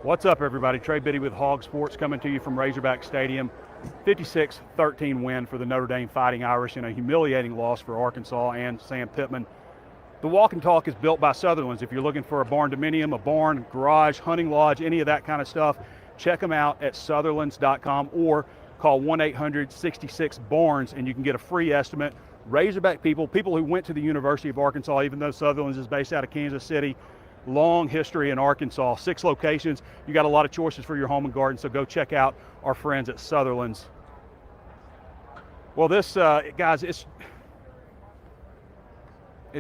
What's up, everybody? Trey Biddy with Hog Sports coming to you from Razorback Stadium. 56-13 win for the Notre Dame Fighting Irish and a humiliating loss for Arkansas and Sam Pittman. The Walk and Talk is built by Sutherlands. If you're looking for a Barndominium, a barn, garage, hunting lodge, any of that kind of stuff, check them out at Sutherlands.com or call 1-800-66-BARNS and you can get a free estimate. Razorback people who went to the University of Arkansas, even though Sutherlands is based out of Kansas City, long history in Arkansas, 6 locations. You got a lot of choices for your home and garden, so go check out our friends at Sutherlands. Well, this, guys, it's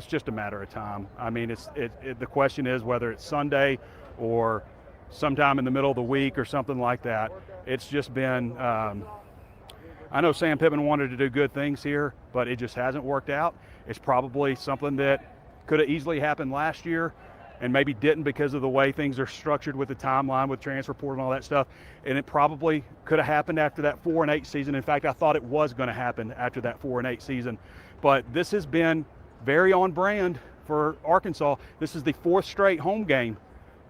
just a matter of time. I mean, the question is whether it's Sunday or sometime in the middle of the week or something like that. It's just been, I know Sam Pittman wanted to do good things here, but it just hasn't worked out. It's probably something that could have easily happened last year and maybe didn't because of the way things are structured with the timeline, with transfer portal and all that stuff. And it probably could have happened after that 4-8 season. In fact, I thought it was going to happen after that 4-8 season. But this has been very on brand for Arkansas. This is the 4th straight home game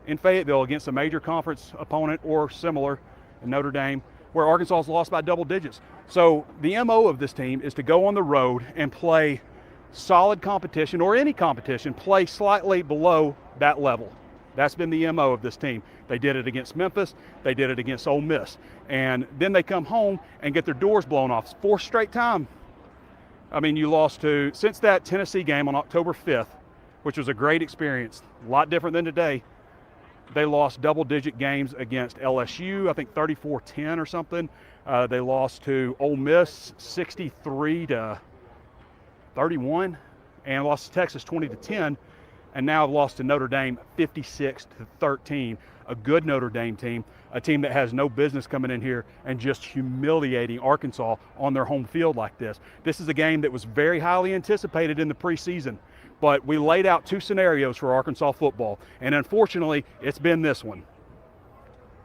in Fayetteville against a major conference opponent or similar in Notre Dame, where Arkansas has lost by double digits. So the MO of this team is to go on the road and play solid competition, or any competition, play slightly below that level. That's been the MO of this team. They did it against Memphis, they did it against Ole Miss, and then they come home and get their doors blown off. 4th straight time. I mean, you lost to, since that Tennessee game on October 5th, which was a great experience, a lot different than today, they lost double-digit games against LSU, I think 34-10 or something. They lost to Ole Miss 63-31, and lost to Texas 20-10, and now have lost to Notre Dame 56-13. A good Notre Dame team, a team that has no business coming in here and just humiliating Arkansas on their home field like this. This is a game that was very highly anticipated in the preseason, but we laid out 2 scenarios for Arkansas football, and unfortunately, it's been this one.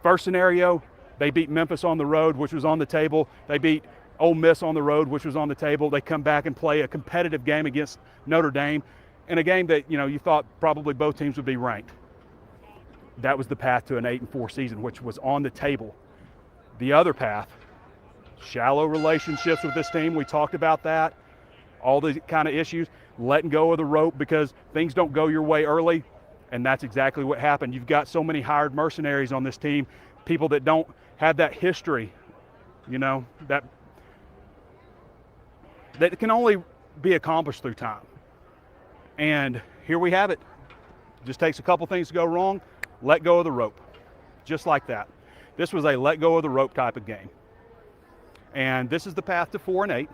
First scenario, they beat Memphis on the road, which was on the table. They beat Ole Miss on the road, which was on the table. They come back and play a competitive game against Notre Dame, in a game that, you thought probably both teams would be ranked. That was the path to an 8-4 season, which was on the table. The other path, shallow relationships with this team. We talked about that. All the kind of issues, letting go of the rope because things don't go your way early, and that's exactly what happened. You've got so many hired mercenaries on this team, people that don't have that history, that can only be accomplished through time. And here we have it. Just takes a couple things to go wrong, let go of the rope, just like that. This was a let go of the rope type of game. And this is the path to 4-8,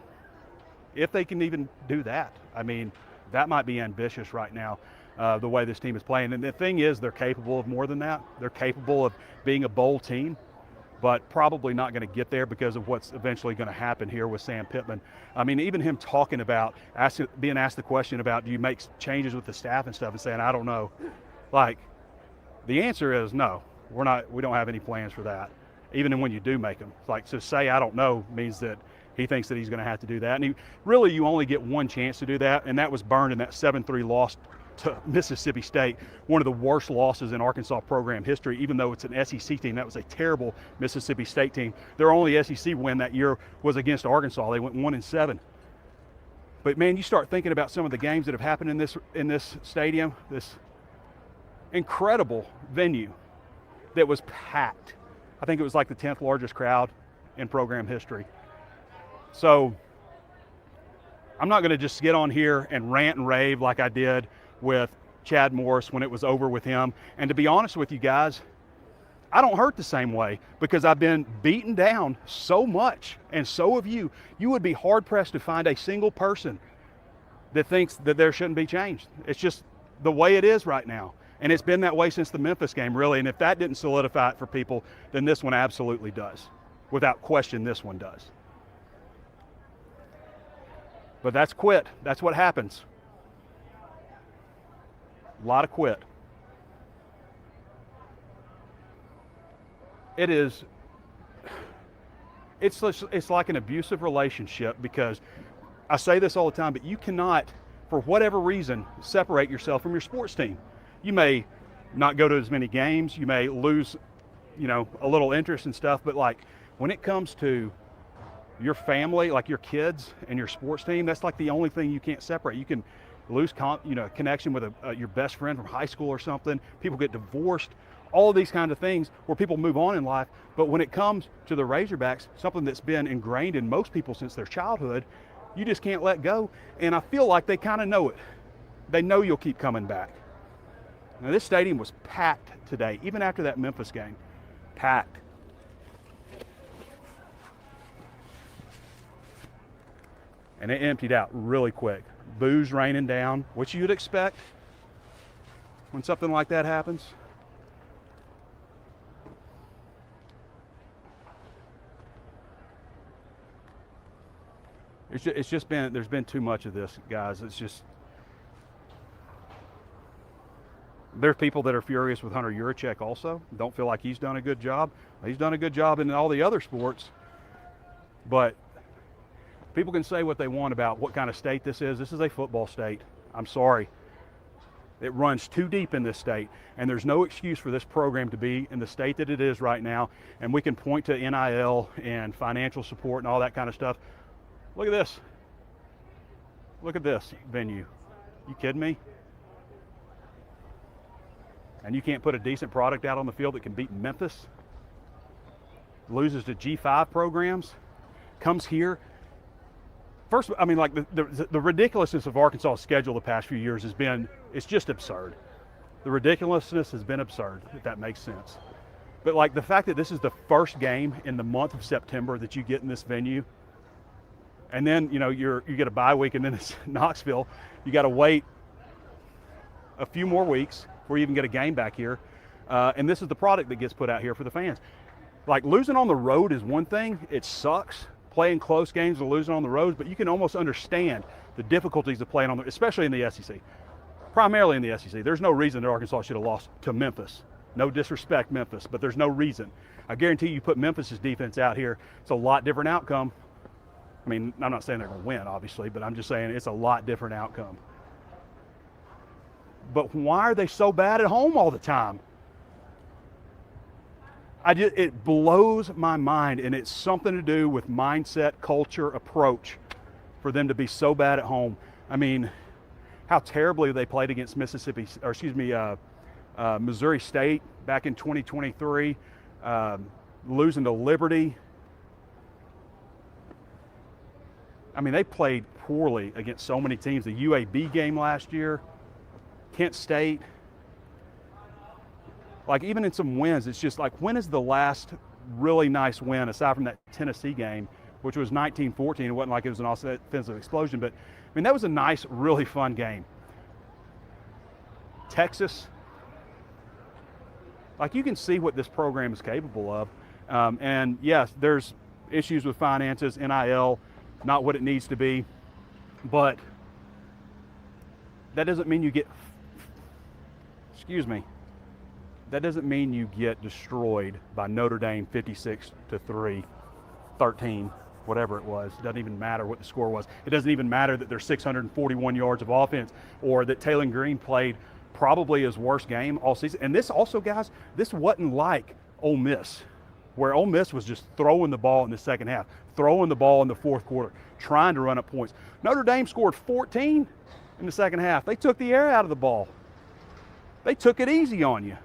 if they can even do that. I mean, that might be ambitious right now, the way this team is playing. And the thing is, they're capable of more than that. They're capable of being a bowl team, but probably not going to get there because of what's eventually going to happen here with Sam Pittman. I mean, even him talking about, being asked the question about, do you make changes with the staff and stuff, and saying, I don't know. Like, the answer is no. We don't have any plans for that, even when you do make them. Like, to say I don't know means that he thinks that he's going to have to do that. And you only get one chance to do that, and that was burned in that 7-3 loss to Mississippi State, one of the worst losses in Arkansas program history. Even though it's an SEC team, that was a terrible Mississippi State team. Their only SEC win that year was against Arkansas. They went 1-7. But man, you start thinking about some of the games that have happened in this stadium, this incredible venue that was packed. I think it was like the 10th largest crowd in program history. So I'm not going to just get on here and rant and rave like I did with Chad Morris when it was over with him. And to be honest with you guys, I don't hurt the same way because I've been beaten down so much, and so have you. You would be hard-pressed to find a single person that thinks that there shouldn't be change. It's just the way it is right now. And it's been that way since the Memphis game, really. And if that didn't solidify it for people, then this one absolutely does. Without question, this one does. But that's quit. That's what happens. A lot of quit. It's like an abusive relationship, because I say this all the time, but you cannot, for whatever reason, separate yourself from your sports team. You may not go to as many games. You may lose a little interest and stuff, but like when it comes to your family, like your kids and your sports team, that's like the only thing you can't separate. You can lose connection with your best friend from high school or something. People get divorced, all of these kinds of things where people move on in life. But when it comes to the Razorbacks, something that's been ingrained in most people since their childhood, you just can't let go. And I feel like they kind of know it. They know you'll keep coming back. Now this stadium was packed today, even after that Memphis game, packed. And it emptied out really quick. Booze raining down, which you'd expect when something like that happens. It's just been, there's been too much of this, guys. It's just, there's people that are furious with Hunter Yurachek also. Don't feel like he's done a good job. He's done a good job in all the other sports, but people can say what they want about what kind of state this is. This is a football state. I'm sorry. It runs too deep in this state, and there's no excuse for this program to be in the state that it is right now. And we can point to NIL and financial support and all that kind of stuff. Look at this. Look at this venue. You kidding me? And you can't put a decent product out on the field that can beat Memphis? Loses to G5 programs? Comes here? First, I mean, like the ridiculousness of Arkansas' schedule the past few years has been, it's just absurd. The ridiculousness has been absurd, if that makes sense. But like the fact that this is the first game in the month of September that you get in this venue, and then, you get a bye week, and then it's Knoxville. You got to wait a few more weeks before you even get a game back here. And this is the product that gets put out here for the fans. Like losing on the road is one thing. It sucks playing close games or losing on the road, but you can almost understand the difficulties of playing on the, especially in the SEC. Primarily in the SEC. There's no reason that Arkansas should have lost to Memphis. No disrespect, Memphis, but there's no reason. I guarantee you put Memphis's defense out here, it's a lot different outcome. I mean, I'm not saying they're going to win, obviously, but I'm just saying it's a lot different outcome. But why are they so bad at home all the time? It blows my mind, and it's something to do with mindset, culture, approach for them to be so bad at home. I mean, how terribly they played against Missouri State back in 2023, losing to Liberty. I mean, they played poorly against so many teams. The UAB game last year, Kent State. Like even in some wins, it's just like, when is the last really nice win aside from that Tennessee game, which was 19-14. It wasn't like it was an offensive explosion, but I mean, that was a nice, really fun game. Texas, like you can see what this program is capable of. And yes, there's issues with finances, NIL, not what it needs to be, but that doesn't mean you get, that doesn't mean you get destroyed by Notre Dame 56-3, 13, whatever it was. It doesn't even matter what the score was. It doesn't even matter that there's 641 yards of offense, or that Taylor Green played probably his worst game all season. And this also, guys, this wasn't like Ole Miss, where Ole Miss was just throwing the ball in the second half, throwing the ball in the fourth quarter, trying to run up points. Notre Dame scored 14 in the second half. They took the air out of the ball. They took it easy on you.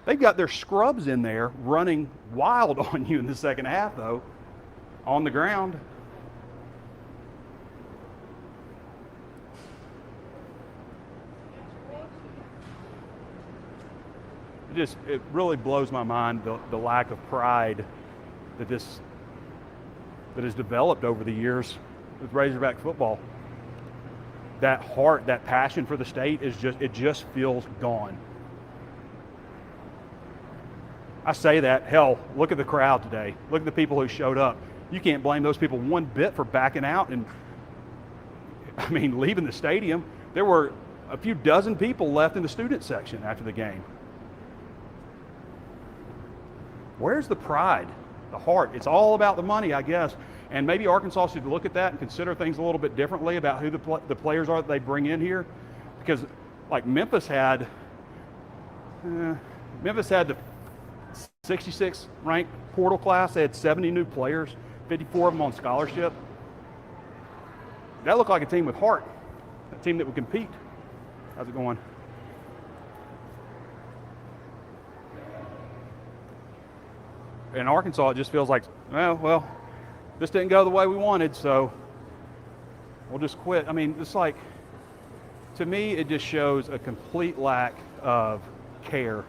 They've got their scrubs in there running wild on you in the second half, though, on the ground. It really blows my mind, the lack of pride that has developed over the years with Razorback football. That heart, that passion for the state it just feels gone. I say that, hell, look at the crowd today. Look at the people who showed up. You can't blame those people one bit for backing out and, I mean, leaving the stadium. There were a few dozen people left in the student section after the game. Where's the pride, the heart? It's all about the money, I guess. And maybe Arkansas should look at that and consider things a little bit differently about who the players are that they bring in here. Because like Memphis had, Memphis had the 66th ranked portal class. They had 70 new players, 54 of them on scholarship. That looked like a team with heart, a team that would compete. How's it going? In Arkansas, it just feels like, well, this didn't go the way we wanted, so we'll just quit. I mean, it's like, to me, it just shows a complete lack of care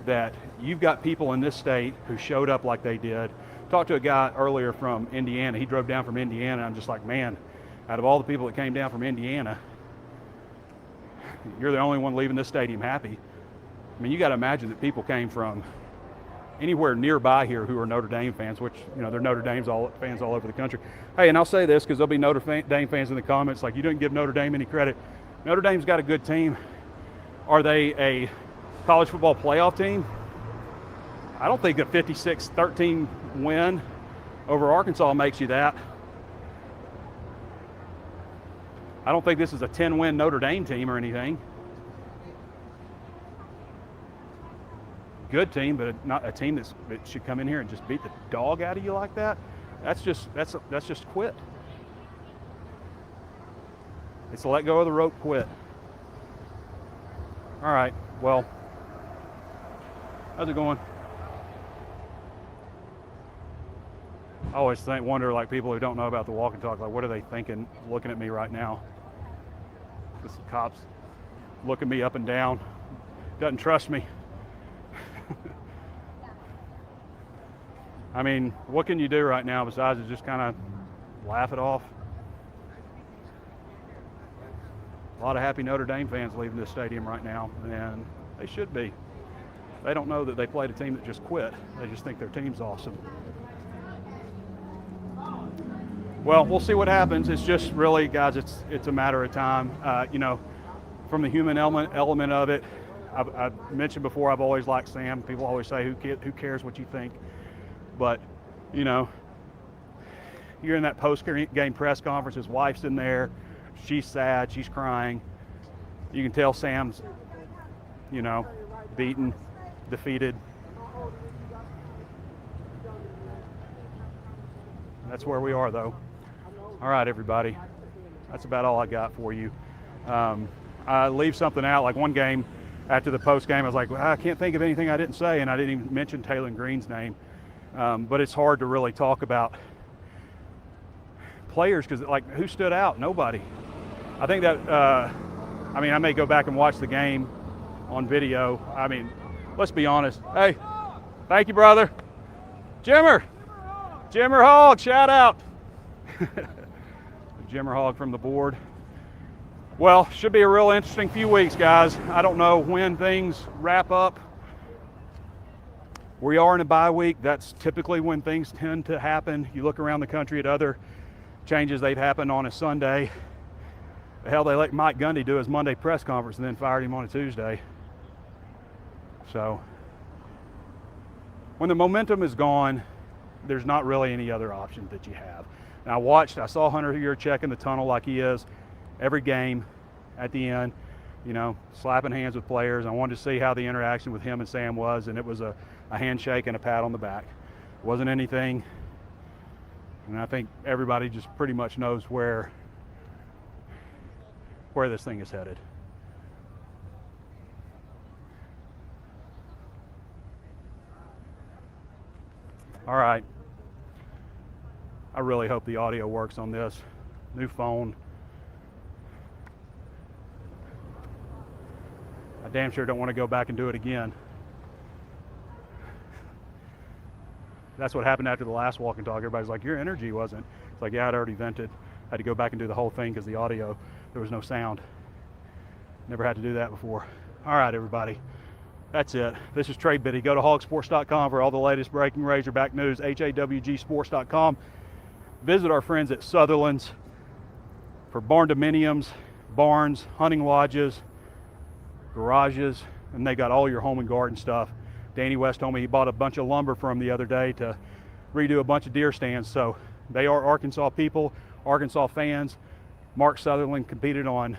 that you've got people in this state who showed up like they did. Talked to a guy earlier from Indiana. He drove down from Indiana. I'm just like, man, out of all the people that came down from Indiana, you're the only one leaving this stadium happy. I mean, you got to imagine that people came from anywhere nearby here who are Notre Dame fans, which, you know, they're Notre Dame fans all over the country. Hey, and I'll say this because there'll be Notre Dame fans in the comments like, you didn't give Notre Dame any credit. Notre Dame's got a good team. Are they a college football playoff team? I don't think a 56-13 win over Arkansas makes you that. I don't think this is a 10-win Notre Dame team or anything. Good team, but not a team that should come in here and just beat the dog out of you like that. That's just quit. It's a let go of the rope, quit. All right, well, how's it going? I always wonder, like, people who don't know about the walk and talk, like, what are they thinking looking at me right now? This cops looking me up and down, doesn't trust me. I mean, what can you do right now besides just kind of laugh it off? A lot of happy Notre Dame fans leaving this stadium right now, and they should be. They don't know that they played a team that just quit. They just think their team's awesome. Well, we'll see what happens. It's just really, guys, it's a matter of time. You know, from the human element of it, I've mentioned before, I've always liked Sam. People always say, who cares what you think? But, you know, you're in that post-game press conference. His wife's in there. She's sad. She's crying. You can tell Sam's, you know, beaten, defeated. That's where we are, though. All right, everybody. That's about all I got for you. I leave something out. Like one game after the post game, I was like, well, I can't think of anything I didn't say, and I didn't even mention Taylor Green's name. But it's hard to really talk about players because, like, who stood out? Nobody. I think that, I mean, I may go back and watch the game on video. I mean, let's be honest. Hey, thank you, brother. Jimmer Hogg, shout out. Jimmer Hogg from the board. Well, should be a real interesting few weeks, guys. I don't know when things wrap up. We are in a bye week. That's typically when things tend to happen. You look around the country at other changes they've happened on a Sunday. Hell, they let Mike Gundy do his Monday press conference and then fired him on a Tuesday. So when the momentum is gone, there's not really any other options that you have. And I saw Hunter here checking the tunnel like he is every game at the end, you know, slapping hands with players. I wanted to see how the interaction with him and Sam was, and it was a handshake and a pat on the back. It wasn't anything, and I think everybody just pretty much knows where this thing is headed. All right. I really hope the audio works on this. New phone. I damn sure don't want to go back and do it again. That's what happened after the last walk and talk. Everybody's like, your energy wasn't. It's like, yeah, I'd already vented. I had to go back and do the whole thing because the audio, there was no sound. Never had to do that before. All right, everybody. That's it. This is Trey Biddy. Go to hogsports.com for all the latest breaking Razorback news, hawgsports.com. Visit our friends at Sutherlands for barndominiums, barns, hunting lodges, garages, and they got all your home and garden stuff. Danny West told me he bought a bunch of lumber from the other day to redo a bunch of deer stands. So they are Arkansas people, Arkansas fans. Mark Sutherland competed on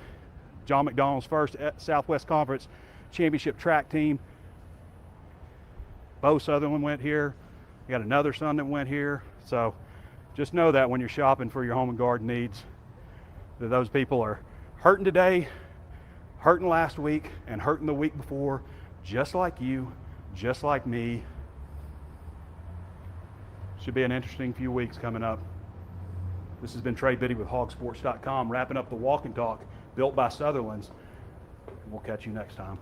John McDonald's first Southwest Conference championship track team. Bo Sutherland went here. I got another son that went here. So just know that when you're shopping for your home and garden needs, that those people are hurting today, hurting last week, and hurting the week before, just like you, just like me. Should be an interesting few weeks coming up. This has been Trey Biddy with hogsports.com, wrapping up the walk and talk built by Sutherlands. We'll catch you next time.